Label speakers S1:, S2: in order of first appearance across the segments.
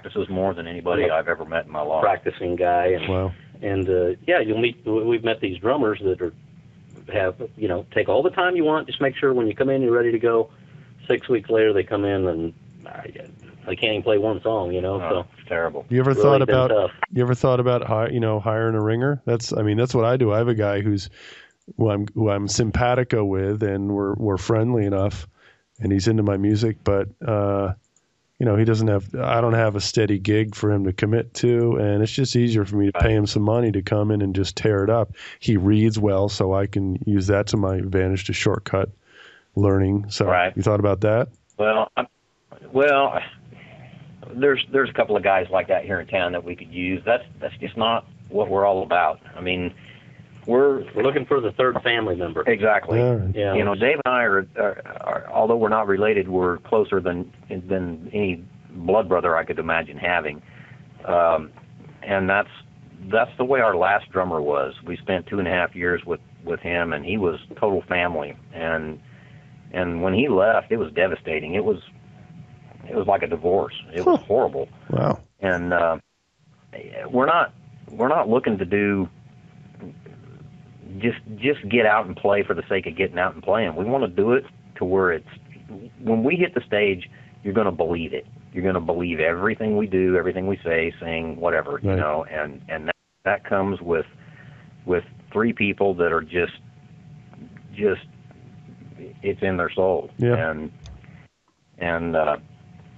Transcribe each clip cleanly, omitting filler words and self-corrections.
S1: practices more than anybody I've ever met in my life.
S2: Practicing guy, and
S3: Wow.
S2: and yeah, you'll meet. We've met these drummers that have take all the time you want. Just make sure when you come in, you're ready to go. 6 weeks later, they come in and they can't even play one song. So
S1: it's terrible.
S3: You ever
S2: Really
S3: thought
S2: been
S3: about
S2: tough.
S3: hiring a ringer? That's what I do. I have a guy who I'm simpatico with, and we're friendly enough, and he's into my music, but he doesn't have. I don't have a steady gig for him to commit to, and it's just easier for me to pay him some money to come in and just tear it up. He reads well, so I can use that to my advantage to shortcut learning. So you thought about that?
S1: Well, there's a couple of guys like that here in town that we could use. That's just not what we're all about. I mean, we're
S2: looking for the third family member.
S1: Exactly.
S2: Yeah.
S1: Dave and I are although we're not related, we're closer than any blood brother I could imagine having. And that's the way our last drummer was. We spent 2.5 years with him, and he was total family. And when he left, it was devastating. It was like a divorce. It was horrible.
S3: Wow.
S1: And we're not looking to do just get out and play for the sake of getting out and playing. We want to do it to where when we hit the stage, you're going to believe it. You're going to believe everything we do, everything we say, sing, whatever,
S3: right.
S1: And that comes with 3 people that are just it's in their soul.
S3: Yeah.
S1: And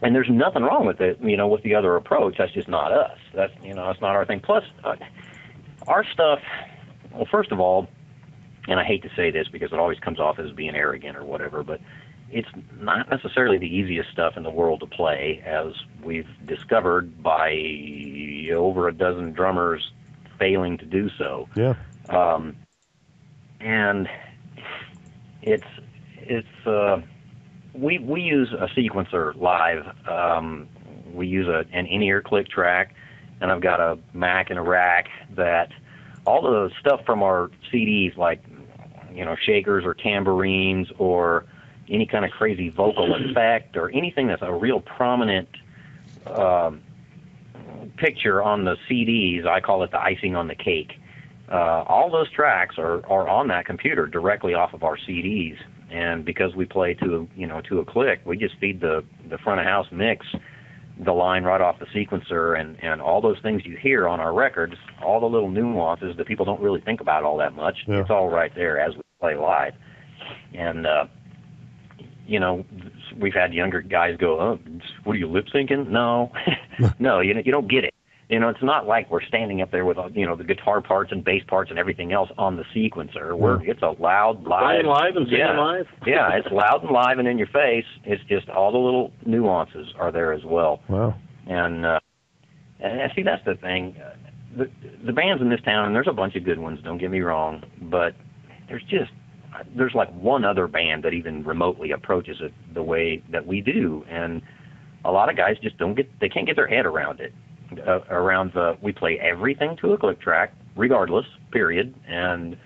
S1: there's nothing wrong with it, with the other approach. That's just not us. That's it's not our thing. Plus, our stuff. Well, first of all, and I hate to say this because it always comes off as being arrogant or whatever, but it's not necessarily the easiest stuff in the world to play, as we've discovered by over a dozen drummers failing to do so.
S3: Yeah.
S1: And we use a sequencer live. We use an in-ear click track, and I've got a Mac and a rack that all the stuff from our CDs, like shakers or tambourines or any kind of crazy vocal effect or anything that's a real prominent picture on the CDs, I call it the icing on the cake. All those tracks are on that computer directly off of our CDs, and because we play to a click, we just feed the front of house mix the line right off the sequencer, and all those things you hear on our records, all the little nuances that people don't really think about all that much, it's all right there as we play live. And we've had younger guys go, "Oh, what are you, lip syncing?" No, no, you don't get it. It's not like we're standing up there with the guitar parts and bass parts and everything else on the sequencer. It's a loud, live,
S2: playing live and singing live.
S1: Yeah, it's loud and live and in your face. It's just all the little nuances are there as well.
S3: Wow.
S1: And see, that's the thing. The bands in this town, and there's a bunch of good ones, don't get me wrong, but there's like one other band that even remotely approaches it the way that we do, and a lot of guys just they can't get their head around it. We play everything to a click track, regardless, period, and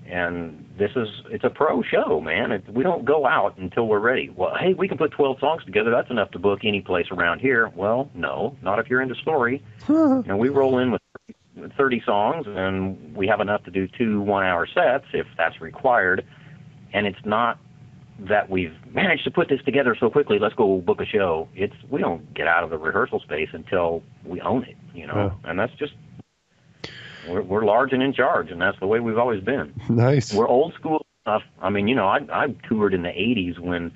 S1: it's a pro show, man. We don't go out until we're ready. Well, hey, we can put 12 songs together. That's enough to book any place around here. Well, no, not if you're into story. And we roll in with 30 songs, and we have enough to do 2 one-hour sets if that's required. And it's not that we've managed to put this together so quickly, let's go book a show. We don't get out of the rehearsal space until we own it, and that's just, we're large and in charge, and that's the way we've always been.
S3: Nice.
S1: We're old school stuff. I mean, I toured in the 80s when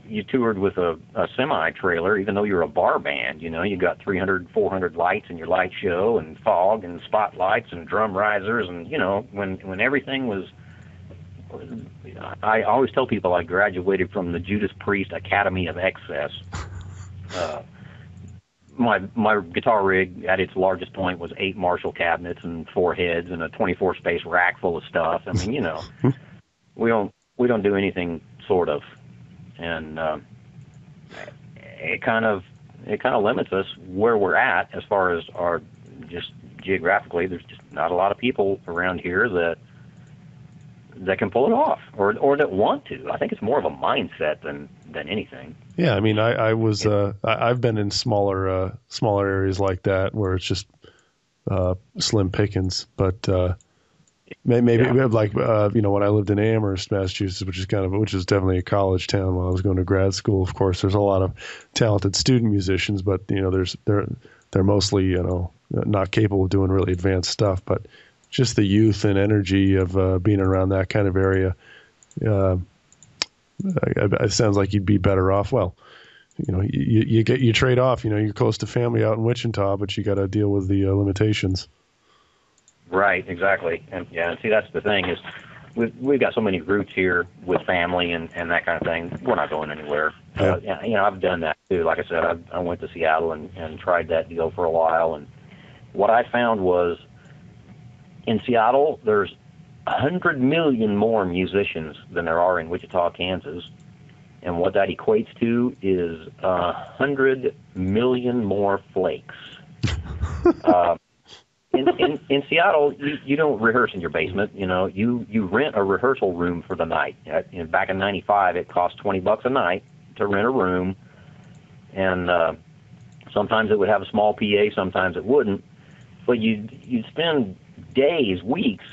S1: you toured with a semi-trailer, even though you're a bar band, you got 300, 400 lights in your light show and fog and spotlights and drum risers, and, when everything was, I always tell people I graduated from the Judas Priest Academy of Excess. My guitar rig at its largest point was 8 Marshall cabinets and 4 heads and a 24 space rack full of stuff. I mean, we don't do anything sort of, and it kind of limits us where we're at as far as our, just geographically. There's just not a lot of people around here that can pull it off, or that want to. I think it's more of a mindset than anything.
S3: Yeah, I mean, I've been in smaller areas like that where it's just slim pickings, but maybe like when I lived in Amherst, Massachusetts, which is definitely a college town. When I was going to grad school, of course, there's a lot of talented student musicians, but they're mostly not capable of doing really advanced stuff. But just the youth and energy of being around that kind of area, it sounds like you'd be better off. Well, you trade off. You're close to family out in Wichita, but you got to deal with the limitations.
S1: Right, exactly. And see, that's the thing is we've got so many roots here with family and that kind of thing. We're not going anywhere.
S3: Yeah.
S1: I've done that too. Like I said, I went to Seattle and tried that deal for a while. And what I found was in Seattle, there's 100 million more musicians than there are in Wichita, Kansas. And what that equates to is 100 million more flakes. In Seattle, you don't rehearse in your basement. You rent a rehearsal room for the night. Back in '95, it cost $20 a night to rent a room, and sometimes it would have a small PA, sometimes it wouldn't. But you'd spend days, weeks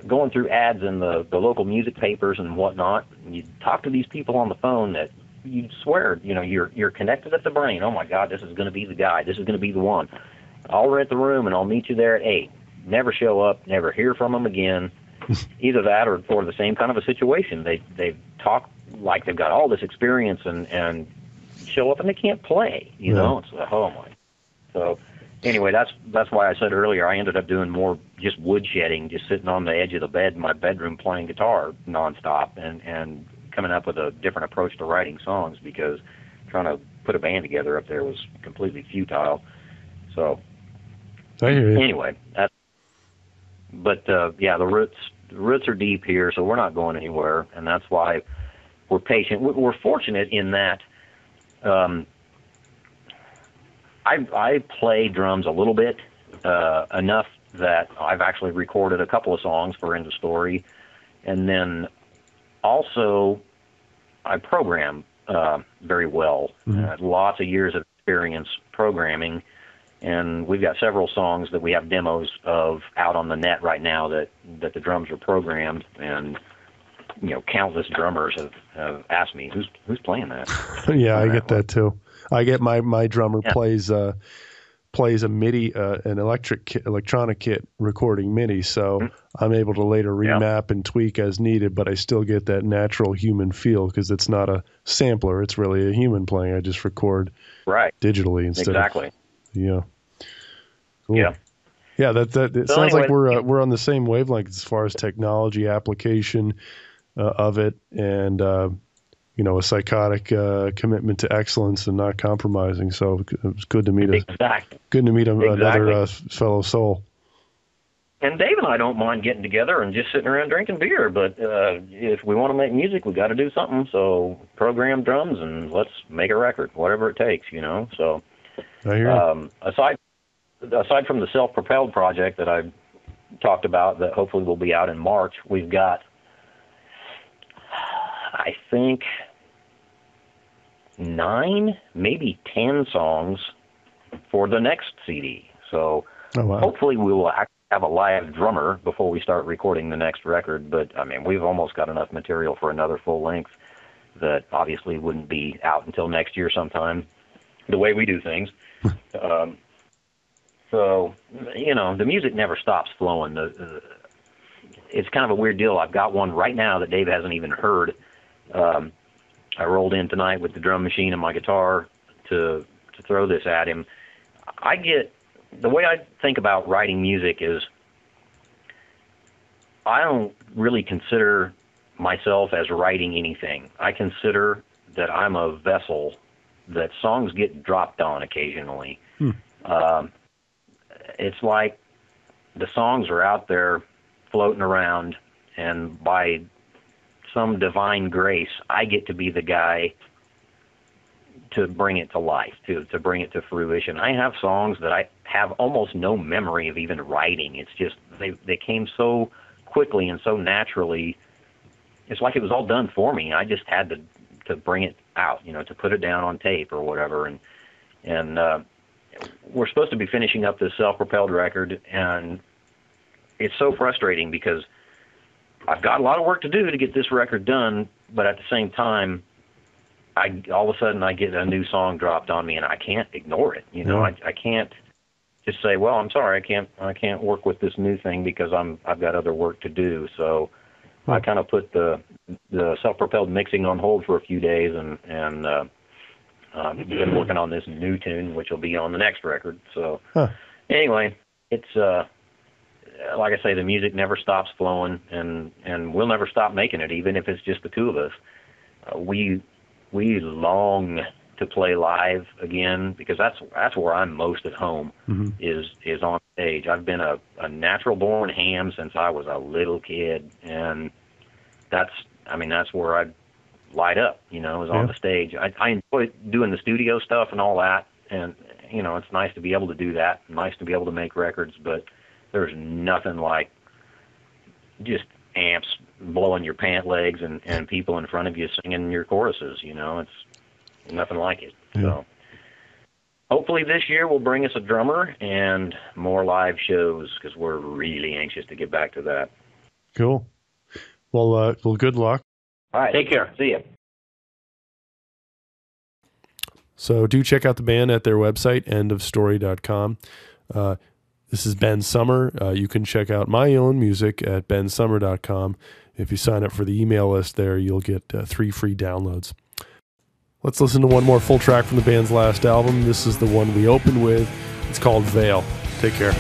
S1: going through ads in the local music papers and whatnot. And you'd talk to these people on the phone that you'd swear, you're connected at the brain. Oh my God, this is going to be the guy. This is going to be the one. I'll rent the room and I'll meet you there at 8. Never show up, never hear from them again. Either that or the same kind of a situation. They talk like they've got all this experience and show up and they can't play. It's like, oh my. So anyway, that's why I said earlier I ended up doing more just woodshedding, just sitting on the edge of the bed in my bedroom playing guitar nonstop and coming up with a different approach to writing songs, because trying to put a band together up there was completely futile. So
S3: I hear you.
S1: Anyway, the roots are deep here, so we're not going anywhere, and that's why we're patient. We're fortunate in that I play drums a little bit, enough that I've actually recorded a couple of songs for End of Story, and then also I program very well. Lots of years of experience programming. And we've got several songs that we have demos of out on the net right now that the drums are programmed, and countless drummers have asked me who's playing that.
S3: Yeah, I get that too. I get my drummer plays a MIDI, an electronic kit recording MIDI, so I'm able to later remap and tweak as needed, but I still get that natural human feel because it's not a sampler; it's really a human playing. I just record digitally instead.
S1: Exactly.
S3: Yeah. Cool.
S1: Yeah.
S3: Yeah. It sounds like we're on the same wavelength as far as technology application of it, and a psychotic commitment to excellence and not compromising. So it's good to meet another fellow soul.
S1: And Dave and I don't mind getting together and just sitting around drinking beer, but if we want to make music, we got to do something. So program drums and let's make a record, whatever it takes. So.
S3: I hear you.
S1: Aside from the self-propelled project that I talked about that hopefully will be out in March, we've got, I think, 9, maybe 10 songs for the next CD. So hopefully we will have a live drummer before we start recording the next record. But, I mean, we've almost got enough material for another full length that obviously wouldn't be out until next year sometime, the way we do things. So, the music never stops flowing. It's kind of a weird deal. I've got one right now that Dave hasn't even heard. I rolled in tonight with the drum machine and my guitar to throw this at him. The way I think about writing music is I don't really consider myself as writing anything. I consider that I'm a vessel that songs get dropped on occasionally. It's like the songs are out there floating around, and by some divine grace, I get to be the guy to bring it to life, to bring it to fruition. I have songs that I have almost no memory of even writing. It's just they came so quickly and so naturally. It's like it was all done for me. I just had bring it out, to put it down on tape or whatever. And we're supposed to be finishing up this self-propelled record, and it's so frustrating because I've got a lot of work to do to get this record done, but at the same time, all of a sudden I get a new song dropped on me, and I can't ignore it. I can't just say, well, I'm sorry, I can't work with this new thing because I've got other work to do. So I kind of put the self-propelled mixing on hold for a few days, and been working on this new tune, which will be on the next record. So anyway, it's like I say, the music never stops flowing, and we'll never stop making it, even if it's just the two of us. We long to play live again, because that's where I'm most at home, is on stage. I've been a natural born ham since I was a little kid, and that's where I light up, is on the stage. I enjoy doing the studio stuff and all that, and it's nice to be able to do that, nice to be able to make records, but there's nothing like just amps blowing your pant legs and people in front of you singing your choruses. It's nothing like it. Yeah. So hopefully this year will bring us a drummer and more live shows, because we're really anxious to get back to that.
S3: Cool. Well, good luck.
S1: All right. Take care. See ya.
S3: So do check out the band at their website, endofstory.com. This is Ben Summer. You can check out my own music at bensummer.com. If you sign up for the email list there, you'll get 3 free downloads. Let's listen to one more full track from the band's last album. This is the one we opened with. It's called Veil. Take care.